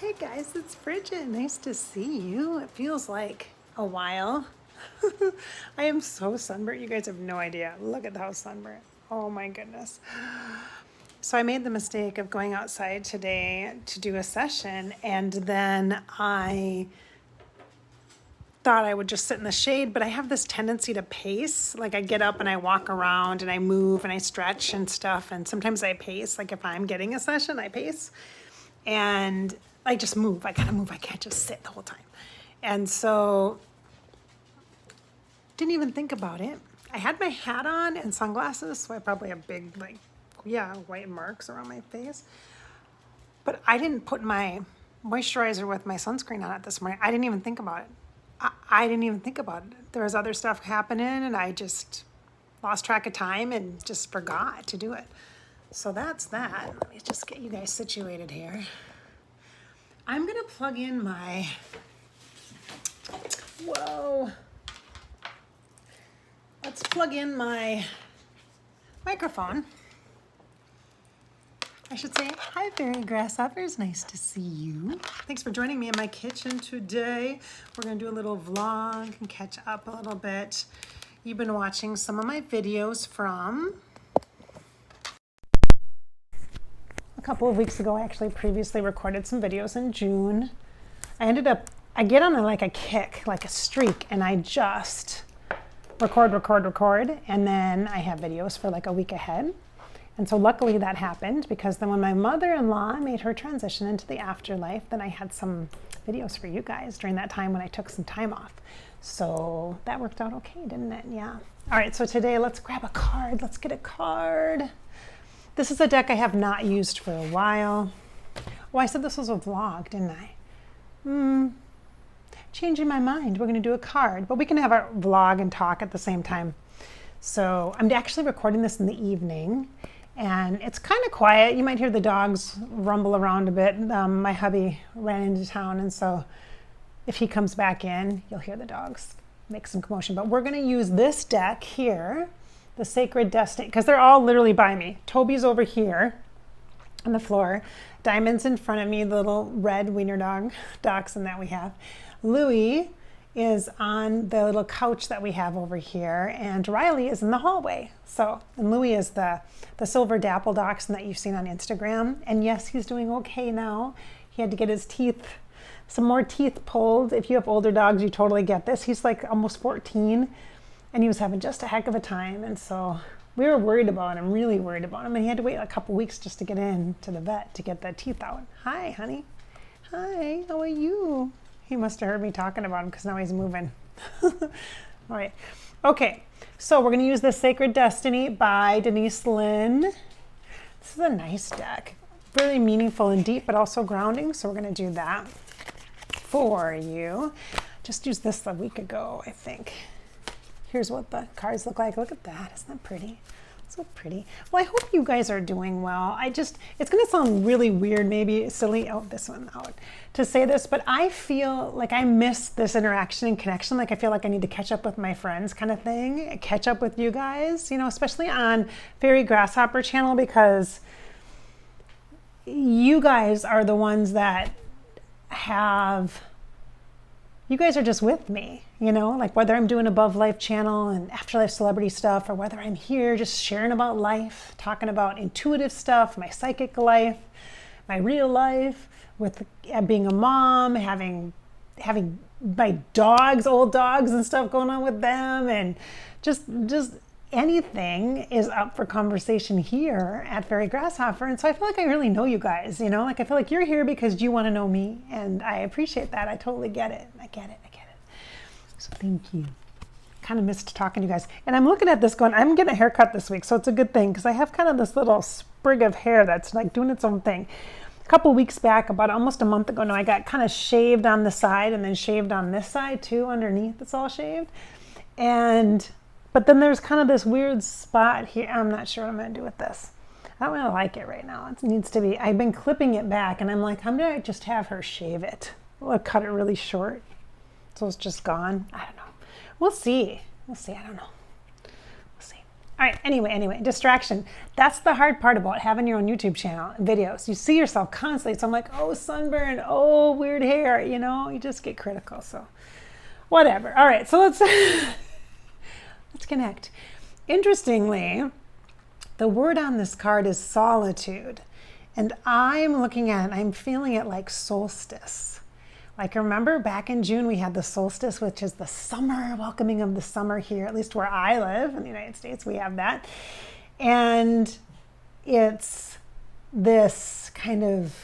Hey guys, it's Bridget. Nice to see you. It feels like a while. I am so sunburnt. You guys have no idea. Look at how sunburnt. Oh my goodness. So I made the mistake of going outside today to do a session, and then I thought I would just sit in the shade, but I have this tendency to pace. Like I get up and I walk around and I move and I stretch and stuff, and sometimes I pace. Like if I'm getting a session, I pace. And I just move. I gotta move. I can't just sit the whole time. And so didn't even think about it. I had my hat on and sunglasses, so I probably have big, white marks around my face. But I didn't put my moisturizer with my sunscreen on it this morning. I didn't even think about it. I didn't even think about it. There was other stuff happening, and I just lost track of time and just forgot to do it. So that's that. Let me just get you guys situated here. I'm gonna plug in my, let's plug in my microphone. I should say, hi fairy grasshoppers, nice to see you. Thanks for joining me in my kitchen today. We're gonna do a little vlog and catch up a little bit. You've been watching some of my videos from a couple of weeks ago. I actually previously recorded some videos in June. I get on a kick, like a streak, and I just record, and then I have videos for like a week ahead. And so luckily that happened, because then when my mother-in-law made her transition into the afterlife, then I had some videos for you guys during that time when I took some time off. So that worked out okay, didn't it? Yeah. All right, so today let's grab a card. Let's get a card. This is a deck I have not used for a while. Oh, I said this was a vlog, didn't I? Changing my mind. We're going to do a card, but we can have our vlog and talk at the same time. So I'm actually recording this in the evening, and it's kind of quiet. You might hear the dogs rumble around a bit. My hubby ran into town, and so if he comes back in, you'll hear the dogs make some commotion. But we're going to use this deck here, the Sacred Destiny, because they're all literally by me. Toby's over here on the floor. Diamond's in front of me, the little red wiener dachshund that we have. Louie is on the little couch that we have over here, and Riley is in the hallway. And Louie is the silver dapple dachshund that you've seen on Instagram. And yes, he's doing okay now. He had to get his some more teeth pulled. If you have older dogs, you totally get this. He's like almost 14, and he was having just a heck of a time. And so we were worried about him, really worried about him. And he had to wait a couple weeks just to get in to the vet to get the teeth out. Hi, honey. Hi, how are you? He must have heard me talking about him, because now he's moving. All right. Okay, so we're going to use the Sacred Destiny by Denise Linn. This is a nice deck. Really meaningful and deep, but also grounding. So we're going to do that for you. Just used this a week ago, I think. Here's what the cards look like. Look at that. Isn't that pretty? So pretty. Well, I hope you guys are doing well. It's going to sound really weird, maybe silly. Oh, this one out to say this, but I feel like I miss this interaction and connection. Like I feel like I need to catch up with my friends, kind of thing. Catch up with you guys, especially on Fairy Grasshopper channel, because you guys are the ones that you guys are just with me, like whether I'm doing Above Life channel and Afterlife celebrity stuff, or whether I'm here just sharing about life, talking about intuitive stuff, my psychic life, my real life, with being a mom, having my dogs, old dogs and stuff going on with them, and just anything is up for conversation here at Fairy Grasshopper. And so I feel like I really know you guys, like I feel like you're here because you want to know me, and I appreciate that. I totally get it. I get it. So thank you. Kind of missed talking to you guys. And I'm looking at this going, I'm getting a haircut this week, so it's a good thing, because I have kind of this little sprig of hair that's like doing its own thing. A couple weeks back, about almost a month ago now, I got kind of shaved on the side and then shaved on this side too, underneath. It's all shaved. But then there's kind of this weird spot here. I'm not sure what I'm going to do with this. I don't really like it right now. It needs to be, I've been clipping it back, and I'm like, I'm going to just have her shave it. I'll cut it really short, so it's just gone. I don't know. We'll see. I don't know. We'll see. All right, anyway, distraction. That's the hard part about having your own YouTube channel and videos. You see yourself constantly. So I'm like, oh, sunburn, oh, weird hair, you know, you just get critical. So whatever. All right, so let's connect. Interestingly, the word on this card is solitude. And I'm looking at it, I'm feeling it like solstice. Like, remember back in June, we had the solstice, which is the summer, welcoming of the summer here, at least where I live in the United States, we have that. And it's this kind of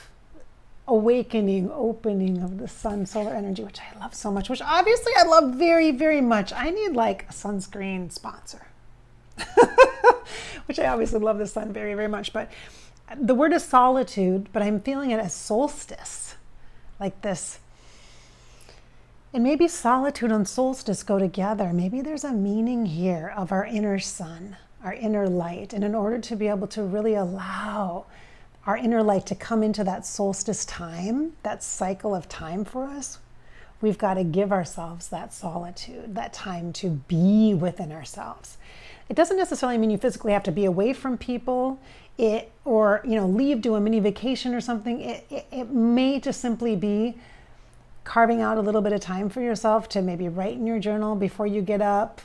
awakening, opening of the sun, solar energy, which I love so much, which obviously I love very, very much. I need like a sunscreen sponsor, which I obviously love the sun very, very much. But the word is solitude, but I'm feeling it as solstice, like this. And maybe solitude and solstice go together. Maybe there's a meaning here of our inner sun, our inner light. And in order to be able to really allow our inner light to come into that solstice time, that cycle of time for us, we've got to give ourselves that solitude, that time to be within ourselves. It doesn't necessarily mean you physically have to be away from people, or leave, do a mini vacation or something. It may just simply be carving out a little bit of time for yourself to maybe write in your journal before you get up,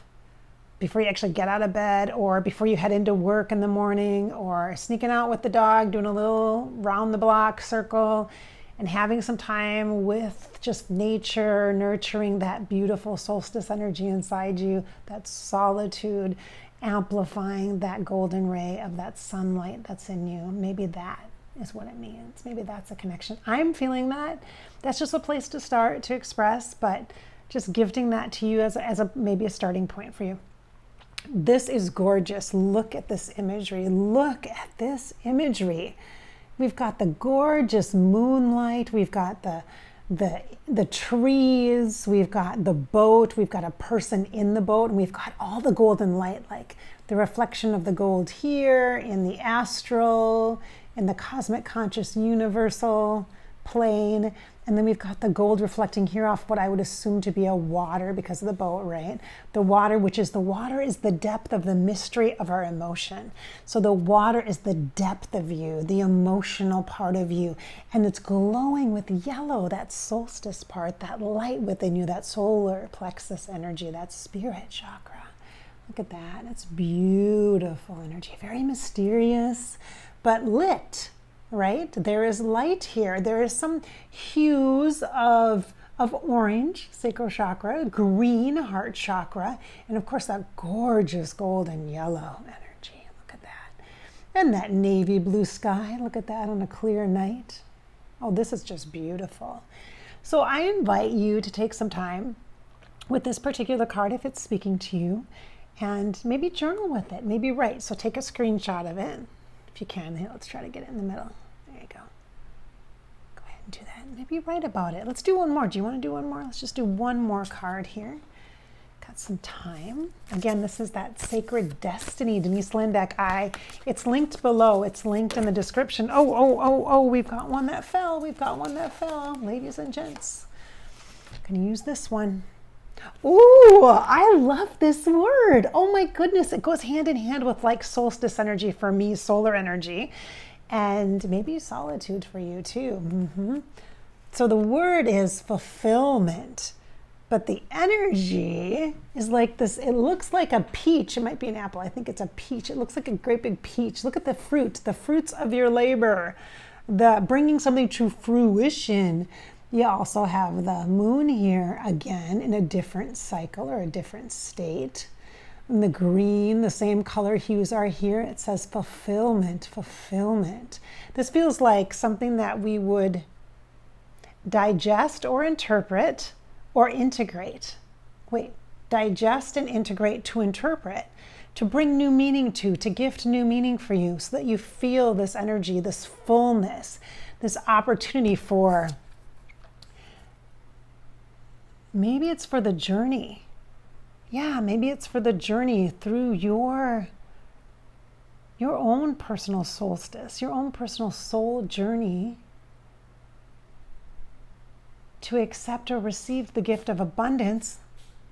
before you actually get out of bed, or before you head into work in the morning, or sneaking out with the dog, doing a little round the block circle, and having some time with just nature, nurturing that beautiful solstice energy inside you, that solitude, amplifying that golden ray of that sunlight that's in you. Maybe that is what it means. Maybe that's a connection. I'm feeling that. That's just a place to start to express, but just gifting that to you as maybe a starting point for you. This is gorgeous. Look at this imagery. Look at this imagery. We've got the gorgeous moonlight. We've got the trees. We've got the boat. We've got a person in the boat, and we've got all the golden light, like the reflection of the gold here in the astral, in the cosmic conscious universal plane. And then we've got the gold reflecting here off what I would assume to be a water because of the boat, right? The water, is the depth of the mystery of our emotion. So the water is the depth of you, the emotional part of you. And it's glowing with yellow, that solstice part, that light within you, that solar plexus energy, that spirit chakra. Look at that. It's beautiful energy, very mysterious, but lit. Right? There is light here. There is some hues of orange, sacral chakra, green, heart chakra, and of course that gorgeous golden yellow energy. Look at that. And that navy blue sky. Look at that on a clear night. Oh, this is just beautiful. So I invite you to take some time with this particular card if it's speaking to you, and maybe journal with it, maybe write. So take a screenshot of it if you can. Here, let's try to get it in the middle. There you go. Go ahead and do that. Maybe write about it. Let's do one more. Do you want to do one more? Let's just do one more card here. Got some time. Again, this is that Sacred Destiny, Denise Linn deck. It's linked below. It's linked in the description. Oh, we've got one that fell. We've got one that fell. Ladies and gents, I'm going to use this one. Ooh, I love this word. Oh my goodness. It goes hand in hand with like solstice energy for me, solar energy, and maybe solitude for you too. So the word is fulfillment, but the energy is like this. It looks like a peach. It might be an apple. I think it's a peach. It looks like a great big peach. Look at the fruits of your labor, the bringing something to fruition. You also have the moon here again in a different cycle or a different state. And the green, the same color hues are here. It says fulfillment, fulfillment. This feels like something that we would digest or interpret or integrate. Digest and integrate to interpret, to bring new meaning to gift new meaning for you so that you feel this energy, this fullness, this opportunity for, maybe it's for the journey. Yeah, maybe it's for the journey through your own personal solstice, your own personal soul journey to accept or receive the gift of abundance,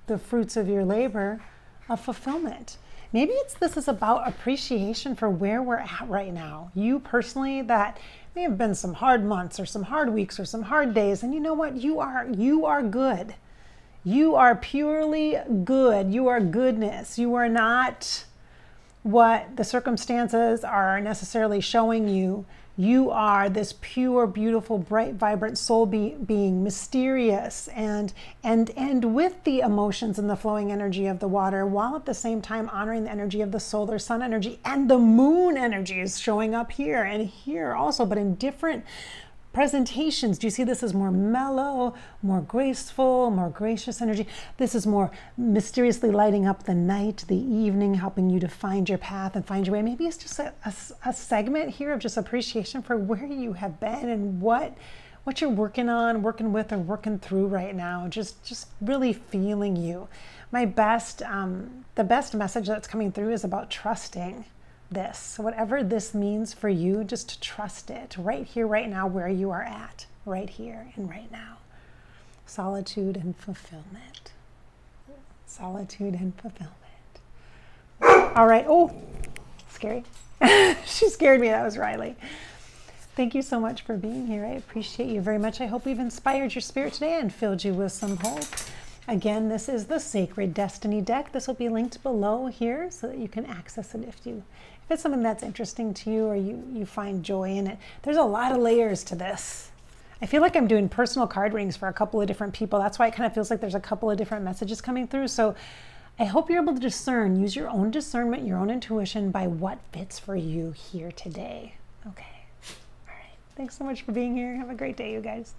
the fruits of your labor, of fulfillment. Maybe this is about appreciation for where we're at right now. You personally, that may have been some hard months or some hard weeks or some hard days. And you know what? You are good. You are purely good. You are goodness. You are not what the circumstances are necessarily showing you. You are this pure, beautiful, bright, vibrant soul being, mysterious, and with the emotions and the flowing energy of the water, while at the same time honoring the energy of the solar sun energy and the moon energy is showing up here and here also, but in different presentations. Do you see this as more mellow, more graceful, more gracious energy? This is more mysteriously lighting up the night, the evening, helping you to find your path and find your way. Maybe it's just a segment here of just appreciation for where you have been and what you're working on, working with, or working through right now. Just really feeling you. The best message that's coming through is about trusting this. So whatever this means for you, just to trust it right here, right now, where you are at, right here and right now. Solitude and fulfillment. Solitude and fulfillment. All right. Oh, scary. She scared me. That was Riley. Thank you so much for being here. I appreciate you very much. I hope we've inspired your spirit today and filled you with some hope. Again, this is the Sacred Destiny deck. This will be linked below here so that you can access it if it's something that's interesting to you or you find joy in it. There's a lot of layers to this. I feel like I'm doing personal card readings for a couple of different people. That's why it kind of feels like there's a couple of different messages coming through. So I hope you're able to discern, use your own discernment, your own intuition by what fits for you here today. Okay. All right. Thanks so much for being here. Have a great day, you guys.